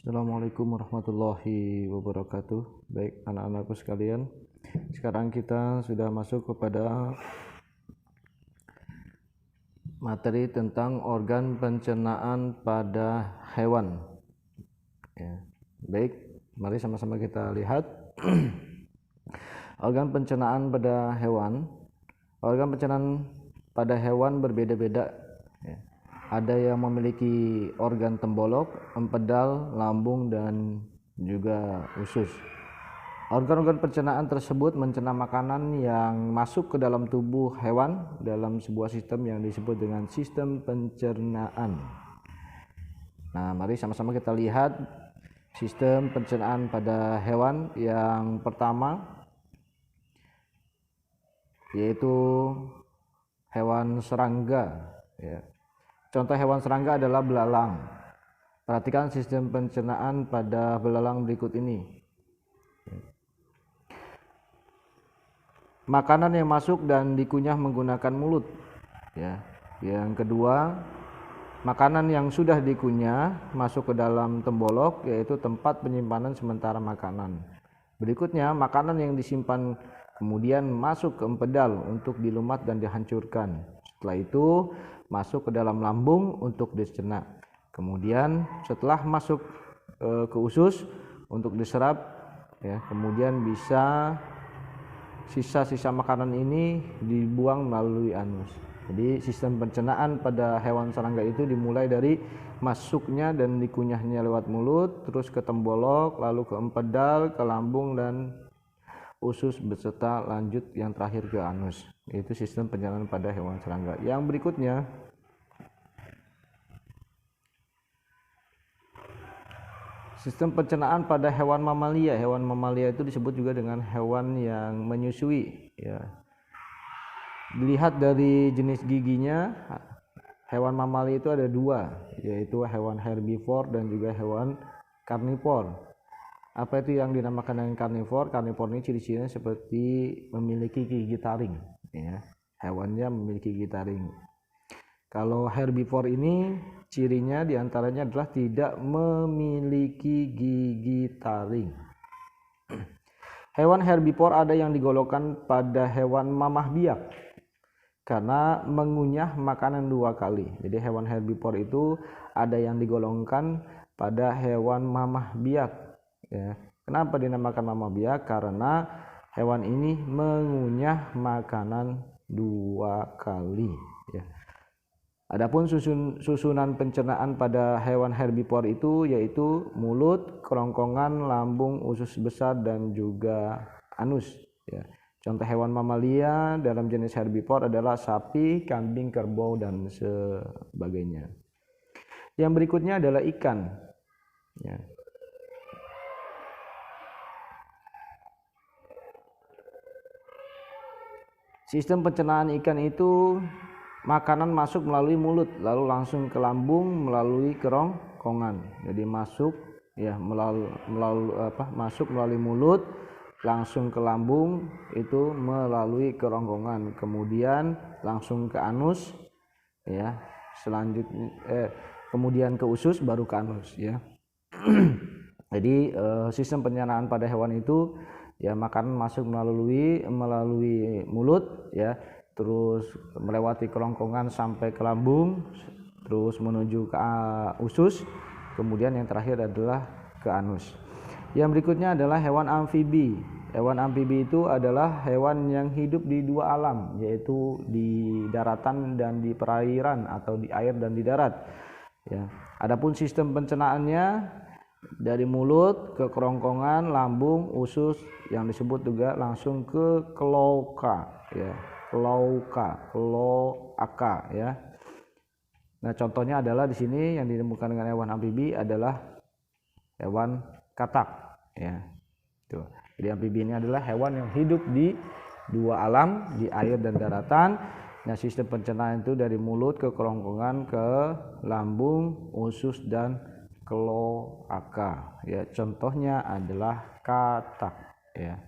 Assalamualaikum warahmatullahi wabarakatuh. Baik anak-anakku sekalian, sekarang kita sudah masuk kepada materi tentang organ pencernaan pada hewan. Ya. Baik, mari sama-sama kita lihat organ pencernaan pada hewan. Organ pencernaan pada hewan berbeda-beda. Ya. Ada yang memiliki organ tembolok, empedal, lambung, dan juga usus. Organ-organ pencernaan tersebut mencerna makanan yang masuk ke dalam tubuh hewan dalam sebuah sistem yang disebut dengan sistem pencernaan. Nah, mari sama-sama kita lihat sistem pencernaan pada hewan. Yang pertama yaitu hewan serangga. Ya. Contoh hewan serangga adalah belalang. Perhatikan sistem pencernaan pada belalang berikut ini. Makanan yang masuk dan dikunyah menggunakan mulut. Ya. Yang kedua, makanan yang sudah dikunyah masuk ke dalam tembolok, yaitu tempat penyimpanan sementara makanan. Berikutnya, makanan yang disimpan kemudian masuk ke empedal untuk dilumat dan dihancurkan. Setelah itu masuk ke dalam lambung untuk dicerna. Kemudian setelah masuk ke usus untuk diserap, ya, kemudian bisa sisa-sisa makanan ini dibuang melalui anus. Jadi sistem pencernaan pada hewan serangga itu dimulai dari masuknya dan dikunyahnya lewat mulut, terus ke tembolok, lalu ke empedal, ke lambung dan usus, beserta lanjut yang terakhir ke anus. Itu sistem pencernaan pada hewan serangga. Yang berikutnya, sistem pencernaan pada hewan mamalia. Hewan mamalia itu disebut juga dengan hewan yang menyusui. Ya. Dilihat dari jenis giginya, hewan mamalia itu ada dua, yaitu hewan herbivor dan juga hewan karnivor. Apa itu yang dinamakan dengan karnivor? Karnivor ini ciri-cirinya seperti memiliki gigi taring. Ya. Hewannya memiliki gigi taring. Kalau herbivor ini cirinya diantaranya adalah tidak memiliki gigi taring. Hewan herbivor ada yang digolongkan pada hewan mamah biak karena mengunyah makanan dua kali. Jadi hewan herbivor itu ada yang digolongkan pada hewan mamah biak. Ya. Kenapa dinamakan mamah biak? Karena hewan ini mengunyah makanan dua kali. Ya. Adapun susunan pencernaan pada hewan herbivor itu yaitu mulut, kerongkongan, lambung, usus besar, dan juga anus. Ya. Contoh hewan mamalia dalam jenis herbivor adalah sapi, kambing, kerbau, dan sebagainya. Yang berikutnya adalah ikan. Ya. Sistem pencernaan ikan itu makanan masuk melalui mulut lalu langsung ke lambung melalui kerongkongan. Jadi masuk masuk melalui mulut langsung ke lambung itu melalui kerongkongan, kemudian langsung ke anus, ya. Selanjutnya kemudian ke usus baru ke anus, ya. Jadi sistem pencernaan pada hewan itu, ya, makanan masuk melalui mulut, ya, terus melewati kerongkongan sampai ke lambung, terus menuju ke usus, kemudian yang terakhir adalah ke anus. Yang berikutnya adalah hewan amfibi. Hewan amfibi itu adalah hewan yang hidup di dua alam, yaitu di daratan dan di perairan, atau di air dan di darat. Ya. Adapun sistem pencernaannya dari mulut ke kerongkongan, lambung, usus, yang disebut juga langsung ke kloaka, ya. Kloaka, ya. Nah, contohnya adalah di sini yang ditemukan dengan hewan amfibi adalah hewan katak, ya. Tuh. Jadi amfibi ini adalah hewan yang hidup di dua alam, di air dan daratan. Nah, sistem pencernaan itu dari mulut ke kerongkongan, ke lambung, usus, dan kloaka. Ya, contohnya adalah katak, ya.